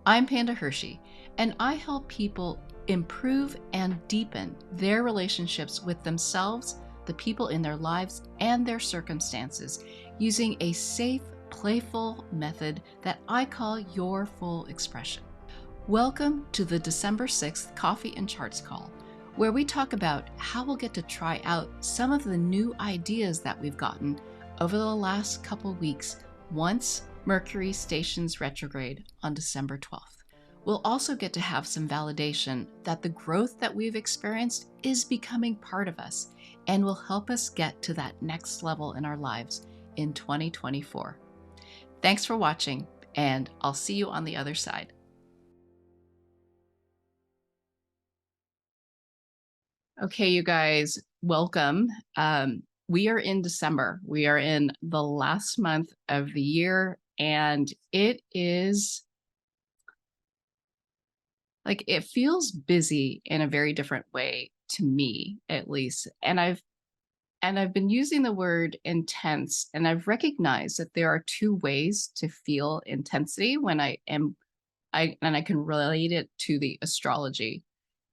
I'm Panda Hershey, and I help people improve and deepen their relationships with themselves, the people in their lives, and their circumstances using a safe, playful method that I call your full expression. Welcome to the December 6th Coffee and Charts call, where we talk about how we'll get to try out some of the new ideas that we've gotten over the last couple weeks once Mercury stations retrograde on December 12th. We'll also get to have some validation that the growth that we've experienced is becoming part of us and will help us get to that next level in our lives in 2024. Thanks for watching, and I'll see you on the other side. Okay, you guys, welcome. We are in December. We are in the last month of the year, and it is like it feels busy in a very different way to me, at least. And I've been using the word intense, and I've recognized that there are two ways to feel intensity when I can relate it to the astrology,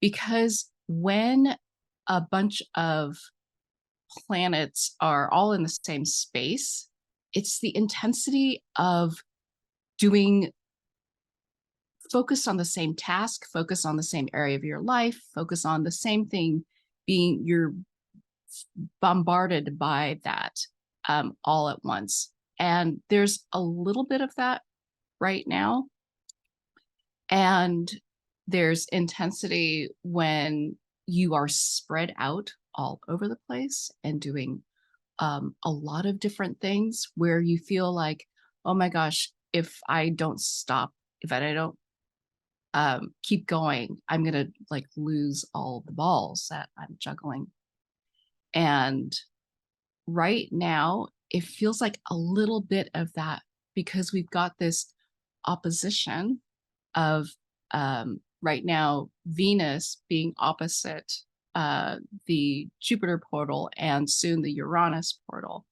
because when a bunch of planets are all in the same space, it's the intensity of doing focus on the same task, focus on the same area of your life, focus on the same thing, you're bombarded by that all at once. And there's a little bit of that right now. And there's intensity when you are spread out all over the place and doing a lot of different things where you feel like, oh my gosh, if I don't stop, if I don't keep going, I'm going to like lose all the balls that I'm juggling. And right now, it feels like a little bit of that because we've got this opposition of right now, Venus being opposite the Jupiter portal and soon the Uranus portal.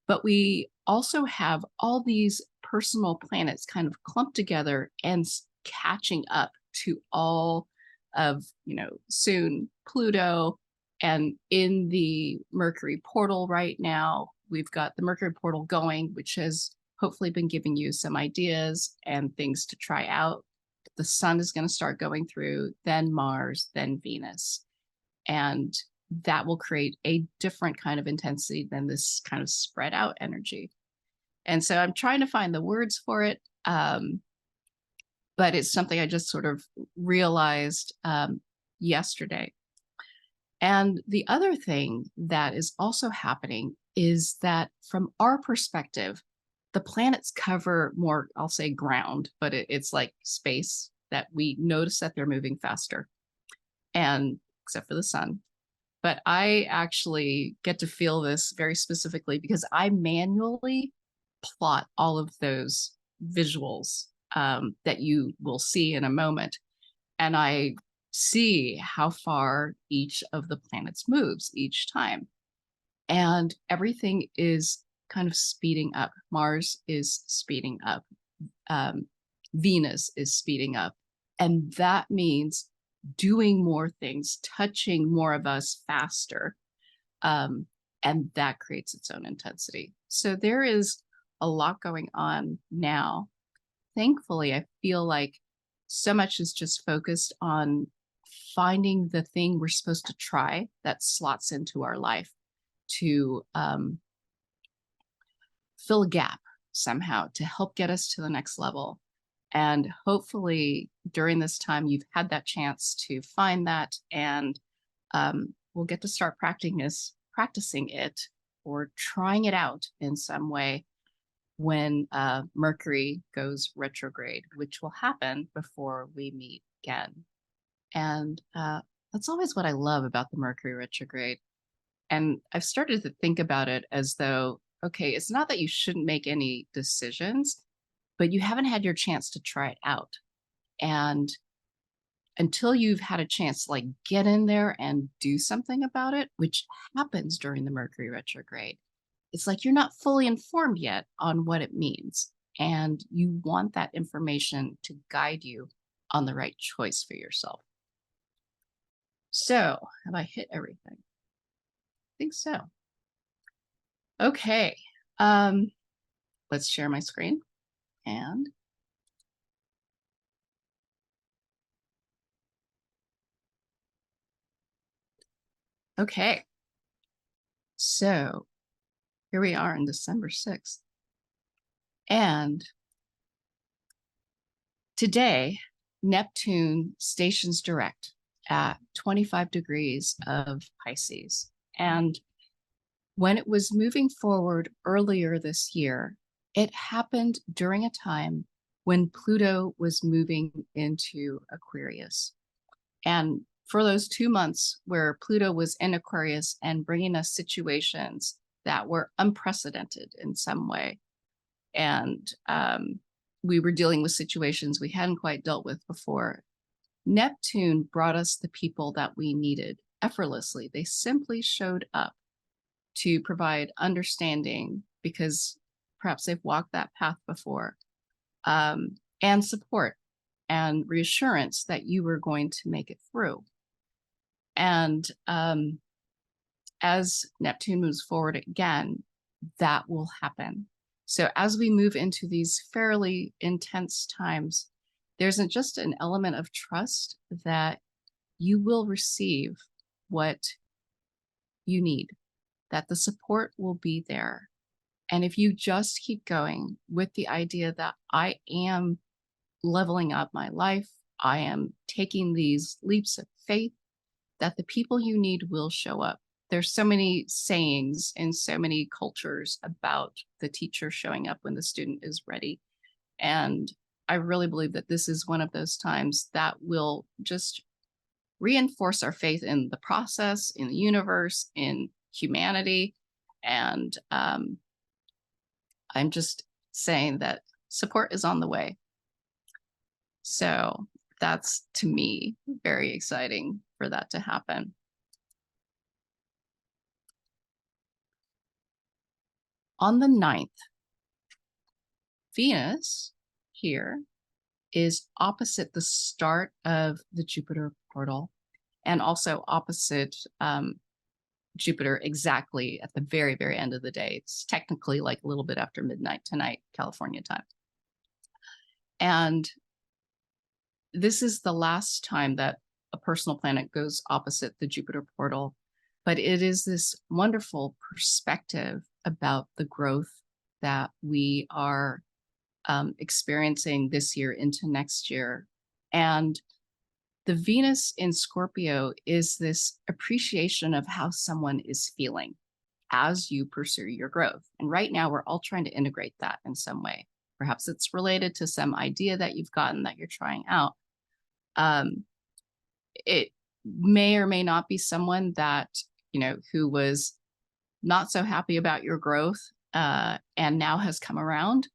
But we also have all these personal planets kind of clumped together and catching up to all of, soon Pluto. And in the Mercury portal right now, we've got the Mercury portal going, which has hopefully been giving you some ideas and things to try out. The sun is going to start going through, then Mars, then Venus. And that will create a different kind of intensity than this kind of spread out energy. And so I'm trying to find the words for it. But it's something I just sort of realized yesterday. And the other thing that is also happening is that from our perspective, the planets cover more, I'll say ground, but it's like space that we notice that they're moving faster, and except for the sun. But I actually get to feel this very specifically because I manually plot all of those visuals that you will see in a moment. And I see how far each of the planets moves each time. And everything is kind of speeding up. Mars is speeding up. Venus is speeding up. And that means doing more things, touching more of us faster. And that creates its own intensity. So there is a lot going on now. Thankfully, I feel like so much is just focused on finding the thing we're supposed to try that slots into our life to fill a gap somehow to help get us to the next level. And hopefully during this time, you've had that chance to find that, and we'll get to start practicing it or trying it out in some way when Mercury goes retrograde, which will happen before we meet again. And that's always what I love about the Mercury retrograde. And I've started to think about it as though, okay, it's not that you shouldn't make any decisions, but you haven't had your chance to try it out. And until you've had a chance to like get in there and do something about it, which happens during the Mercury retrograde, it's like you're not fully informed yet on what it means. and you want that information to guide you on the right choice for yourself. So, have I hit everything? I think so. Okay. Um, let's share my screen. And okay. So here we are on December 6th. And today, Neptune stations direct at 25 degrees of Pisces. And when it was moving forward earlier this year, it happened during a time when Pluto was moving into Aquarius. And for those 2 months where Pluto was in Aquarius and bringing us situations that were unprecedented in some way, and we were dealing with situations we hadn't quite dealt with before, Neptune brought us the people that we needed effortlessly. They simply showed up to provide understanding because perhaps they've walked that path before, and support and reassurance that you were going to make it through. And as Neptune moves forward again, that will happen. So as we move into these fairly intense times, there's just an element of trust that you will receive what you need, that the support will be there. And if you just keep going with the idea that I am leveling up my life, I am taking these leaps of faith, that the people you need will show up. There's so many sayings in so many cultures about the teacher showing up when the student is ready. And I really believe that this is one of those times that will just reinforce our faith in the process, in the universe, in humanity. And I'm just saying that support is on the way. So that's, to me, very exciting for that to happen. On the 9th, Venus here is opposite the start of the Jupiter portal and also opposite Jupiter exactly at the very, very end of the day. It's technically like a little bit after midnight tonight, California time. And this is the last time that a personal planet goes opposite the Jupiter portal, but it is this wonderful perspective about the growth that we are experiencing this year into next year. And the Venus in Scorpio is this appreciation of how someone is feeling as you pursue your growth. And right now, we're all trying to integrate that in some way. Perhaps it's related to some idea that you've gotten that you're trying out. It may or may not be someone that, who was not so happy about your growth and now has come around.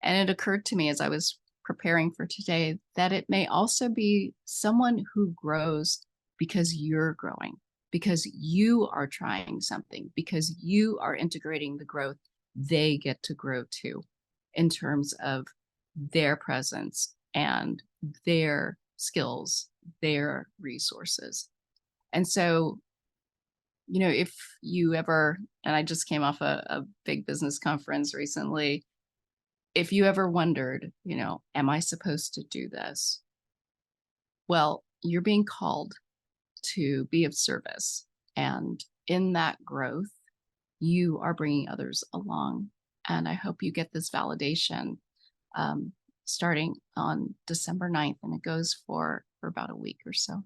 And it occurred to me as I was preparing for today that it may also be someone who grows because you're growing, because you are trying something, because you are integrating the growth. They get to grow too, in terms of their presence and their skills, their resources. And so, if you ever, and I just came off a big business conference recently, if you ever wondered, am I supposed to do this? Well, you're being called to be of service. And in that growth, you are bringing others along. And I hope you get this validation starting on December 9th, and it goes for about a week or so.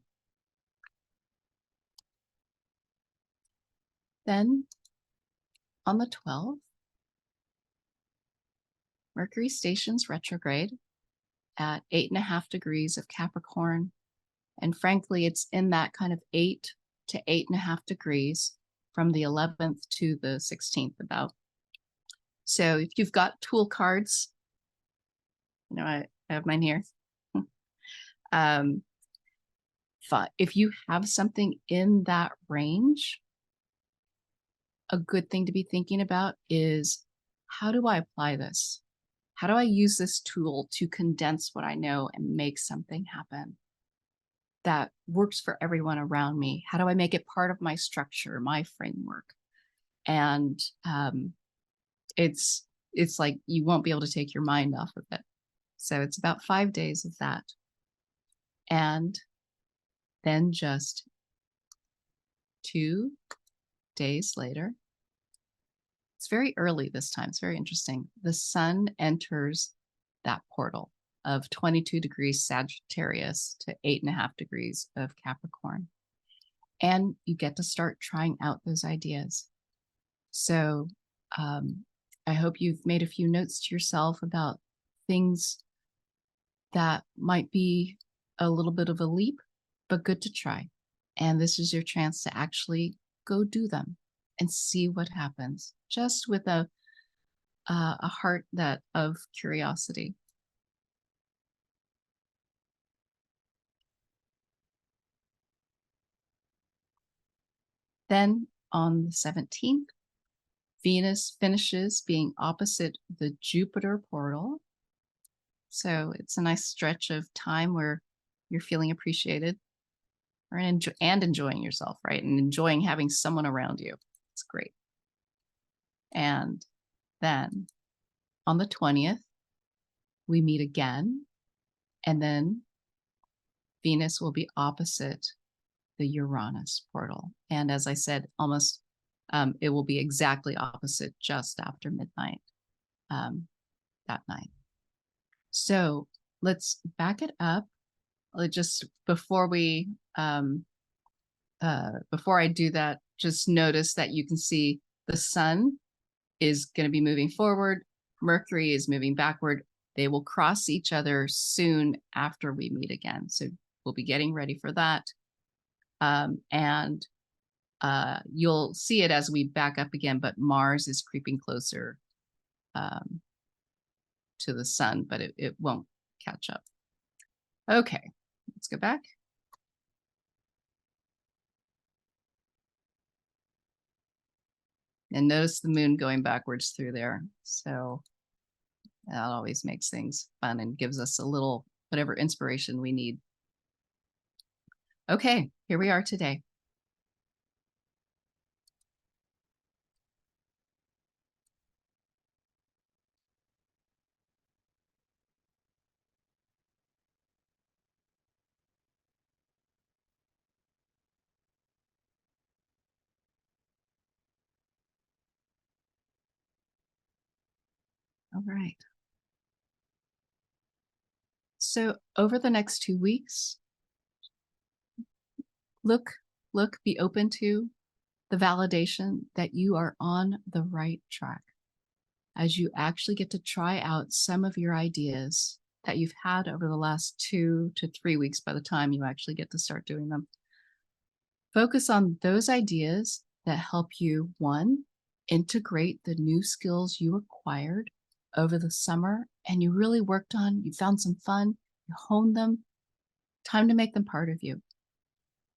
Then on the 12th, Mercury stations retrograde at 8.5 degrees of Capricorn. And frankly, it's in that kind of 8 to 8.5 degrees from the 11th to the 16th about. So if you've got tool cards, I have mine here. If you have something in that range, a good thing to be thinking about is, how do I apply this? How do I use this tool to condense what I know and make something happen that works for everyone around me? How do I make it part of my structure, my framework? And it's it's like you won't be able to take your mind off of it. So it's about 5 days of that. And then just 2 days later, it's very early this time. It's very interesting. The sun enters that portal of 22 degrees Sagittarius to 8.5 degrees of Capricorn. And you get to start trying out those ideas. So I hope you've made a few notes to yourself about things that might be a little bit of a leap, but good to try. And this is your chance to actually go do them and see what happens, just with a heart that of curiosity. Then on the 17th, Venus finishes being opposite the Jupiter portal. So it's a nice stretch of time where you're feeling appreciated and enjoying yourself, right? And enjoying having someone around you. It's great. And then on the 20th, we meet again. And then Venus will be opposite the Uranus portal. And as I said, almost it will be exactly opposite just after midnight that night. So let's back it up. Just before we before I do that, just notice that you can see the sun is going to be moving forward. Mercury is moving backward. They will cross each other soon after we meet again. So we'll be getting ready for that. And you'll see it as we back up again, but Mars is creeping closer to the sun, but it won't catch up. Okay, let's go back. And notice the moon going backwards through there. So that always makes things fun and gives us a little, whatever inspiration we need. Okay, here we are today. All right. So over the next 2 weeks, be open to the validation that you are on the right track as you actually get to try out some of your ideas that you've had over the last 2 to 3 weeks by the time you actually get to start doing them. Focus on those ideas that help you, one, integrate the new skills you acquired over the summer and you really worked on, you found some fun, you honed them, time to make them part of you.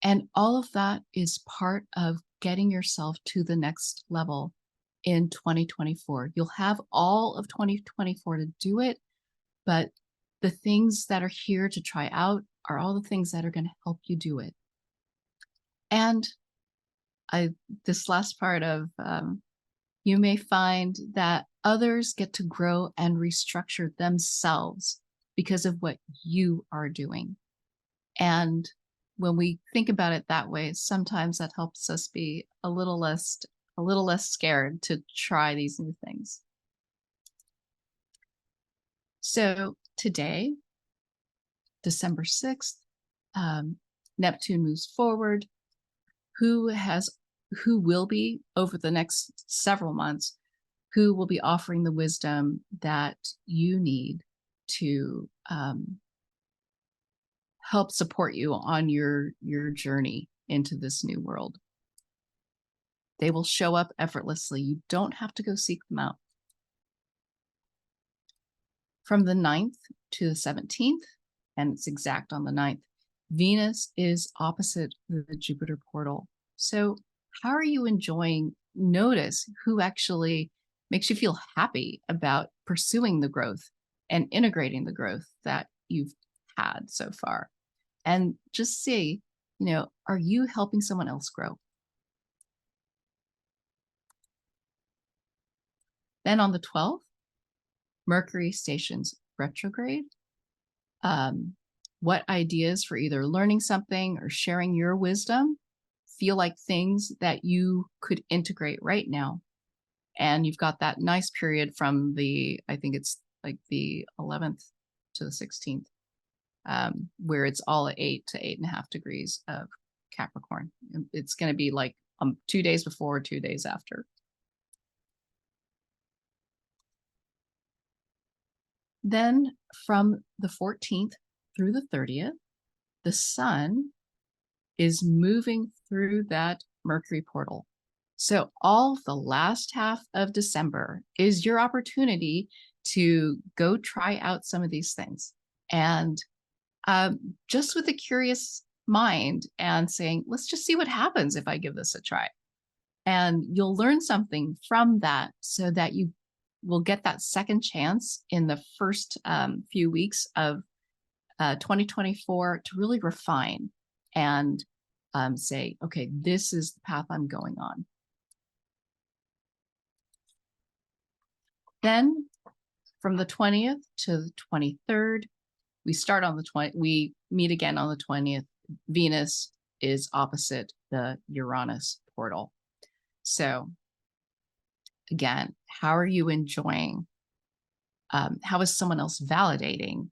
And all of that is part of getting yourself to the next level in 2024. You'll have all of 2024 to do it, but the things that are here to try out are all the things that are going to help you do it. And this last part of you may find that others get to grow and restructure themselves because of what you are doing. And when we think about it that way, sometimes that helps us be a little less scared to try these new things. So today, December 6th, Neptune moves forward. Who will be over the next several months, who will be offering the wisdom that you need to help support you on your journey into this new world. They will show up effortlessly. You don't have to go seek them out. From the 9th to the 17th, and it's exact on the 9th, Venus is opposite the Jupiter portal. So how are you enjoying? Notice who actually makes you feel happy about pursuing the growth and integrating the growth that you've had so far. And just see, are you helping someone else grow? Then on the 12th, Mercury stations retrograde. What ideas for either learning something or sharing your wisdom feel like things that you could integrate right now? And you've got that nice period from I think it's like the 11th to the 16th, where it's all at 8 to 8.5 degrees of Capricorn. It's going to be like 2 days before, 2 days after. Then from the 14th through the 30th, the sun is moving through that Mercury portal. So all the last half of December is your opportunity to go try out some of these things. And just with a curious mind and saying, let's just see what happens if I give this a try. And you'll learn something from that so that you will get that second chance in the first few weeks of 2024 to really refine and say, okay, this is the path I'm going on. Then from the 20th to the 23rd, we meet again on the 20th. Venus is opposite the Uranus portal. So again, how are you enjoying? How is someone else validating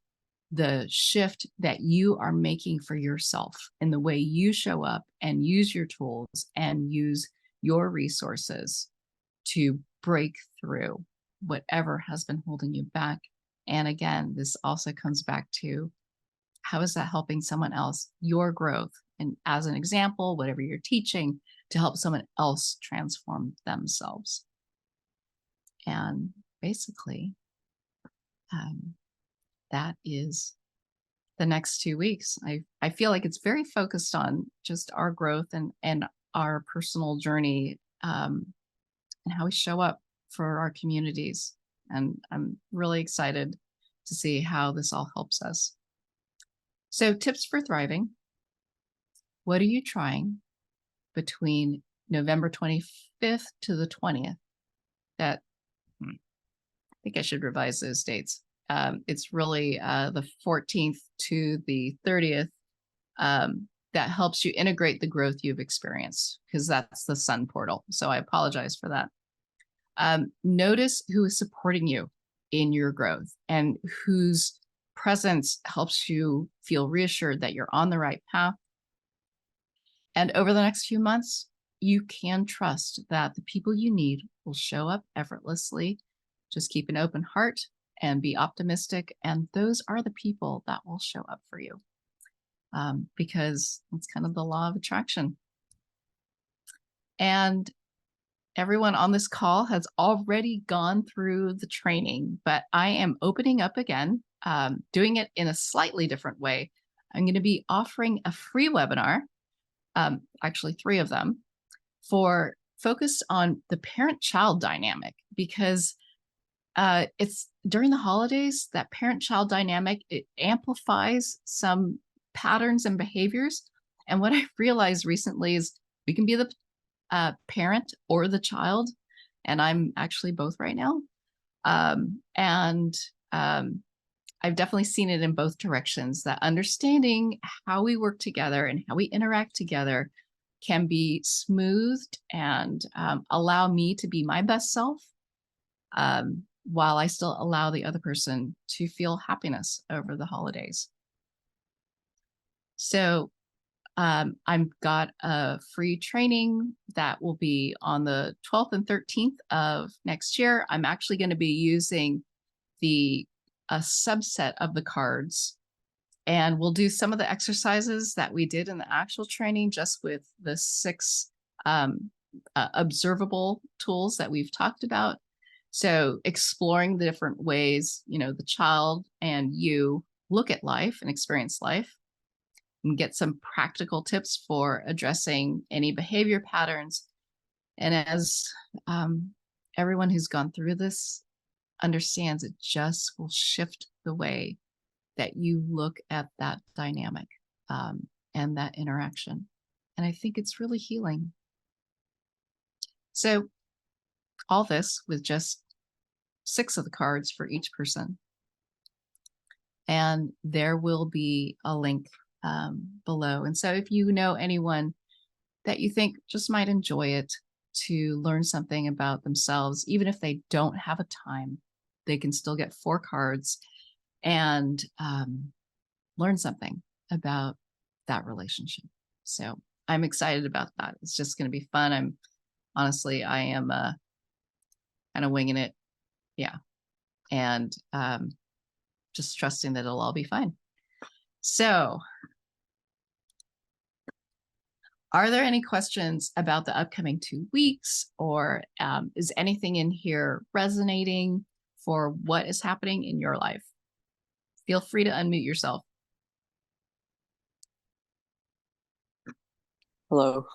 the shift that you are making for yourself in the way you show up and use your tools and use your resources to break through whatever has been holding you back? And again, this also comes back to, how is that helping someone else, your growth? And as an example, whatever you're teaching to help someone else transform themselves. And basically, that is the next 2 weeks. I feel like it's very focused on just our growth and our personal journey, and how we show up for our communities. And I'm really excited to see how this all helps us. So tips for thriving. What are you trying between November 25th to the 20th? I think I should revise those dates. It's really the 14th to the 30th that helps you integrate the growth you've experienced, because that's the sun portal. So I apologize for that. Notice who is supporting you in your growth and whose presence helps you feel reassured that you're on the right path. And over the next few months, you can trust that the people you need will show up effortlessly. Just keep an open heart and be optimistic. And those are the people that will show up for you, because it's kind of the law of attraction. And everyone on this call has already gone through the training, but I am opening up again, doing it in a slightly different way. I'm going to be offering a free webinar, actually 3 of them, focused on the parent-child dynamic, because it's during the holidays, that parent-child dynamic, it amplifies some patterns and behaviors. And what I've realized recently is we can be the parent or the child, and I'm actually both right now. I've definitely seen it in both directions, that understanding how we work together and how we interact together can be smoothed and allow me to be my best self, while I still allow the other person to feel happiness over the holidays. So I've got a free training that will be on the 12th and 13th of next year. I'm actually going to be using a subset of the cards, and we'll do some of the exercises that we did in the actual training, just with the 6 observable tools that we've talked about. So exploring the different ways, the child and you look at life and experience life, and get some practical tips for addressing any behavior patterns. And as everyone who's gone through this understands it just will shift the way that you look at that dynamic and that interaction. And I think it's really healing. So all this with just 6 of the cards for each person. And there will be a link below. And so if you know anyone that you think just might enjoy it to learn something about themselves, even if they don't have a time, they can still get 4 cards and learn something about that relationship. So I'm excited about that. It's just going to be fun. I am kind of winging it. Yeah. And just trusting that it'll all be fine. So are there any questions about the upcoming 2 weeks, or is anything in here resonating for what is happening in your life? Feel free to unmute yourself. Hello.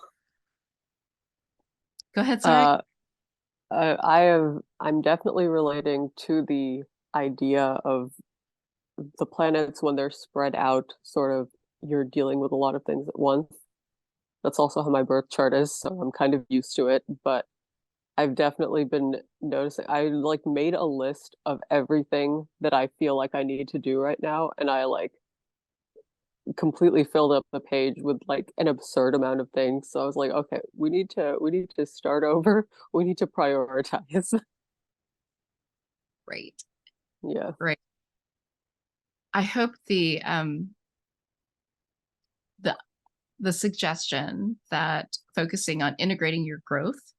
Go ahead, Sarah. I'm definitely relating to the idea of the planets when they're spread out, sort of you're dealing with a lot of things at once. That's also how my birth chart is, so I'm kind of used to it, but I've definitely been noticing I like made a list of everything that I feel like I need to do right now, and I like completely filled up the page with like an absurd amount of things. So I was like, okay, we need to start over. We need to prioritize. Great. Yeah. Great. I hope the suggestion that focusing on integrating your growth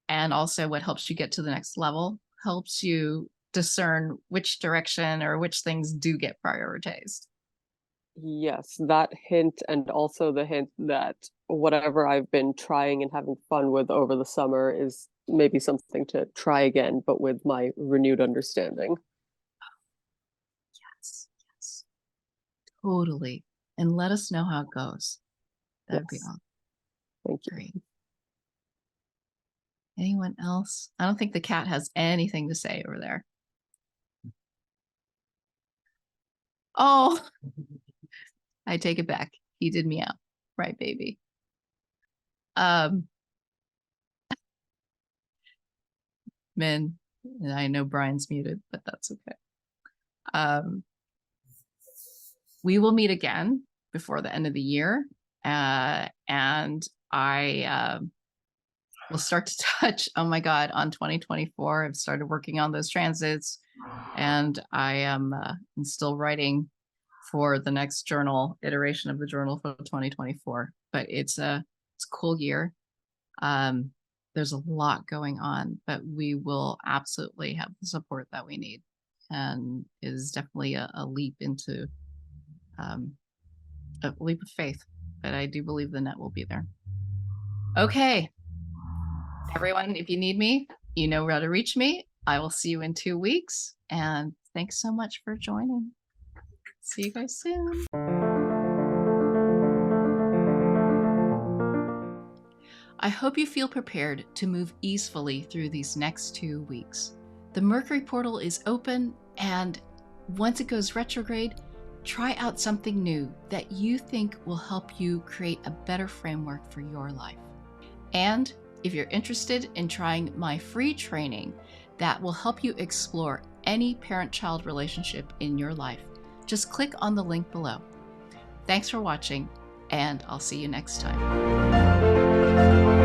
and also what helps you get to the next level helps you discern which direction or which things do get prioritized. Yes, that hint, and also the hint that whatever I've been trying and having fun with over the summer is maybe something to try again, but with my renewed understanding. Yes, yes, totally. And let us know how it goes. That'd be Yes. awesome. Thank you. Great. Anyone else? I don't think the cat has anything to say over there. Oh, I take it back. He did meow. Right, baby. Men, and I know Brian's muted, but that's okay. We will meet again before the end of the year. And I will start to touch, oh my God, on 2024. I've started working on those transits, and I am still writing for the next journal iteration of the journal for 2024. But it's a cool year. There's a lot going on, but we will absolutely have the support that we need, and it is definitely a leap into a leap of faith. But I do believe the net will be there. Okay, everyone, if you need me, you know where to reach me. I will see you in 2 weeks, and thanks so much for joining. See you guys soon. I hope you feel prepared to move easefully through these next 2 weeks. The Mercury portal is open, and once it goes retrograde, try out something new that you think will help you create a better framework for your life. And if you're interested in trying my free training that will help you explore any parent-child relationship in your life, just click on the link below. Thanks for watching, and I'll see you next time.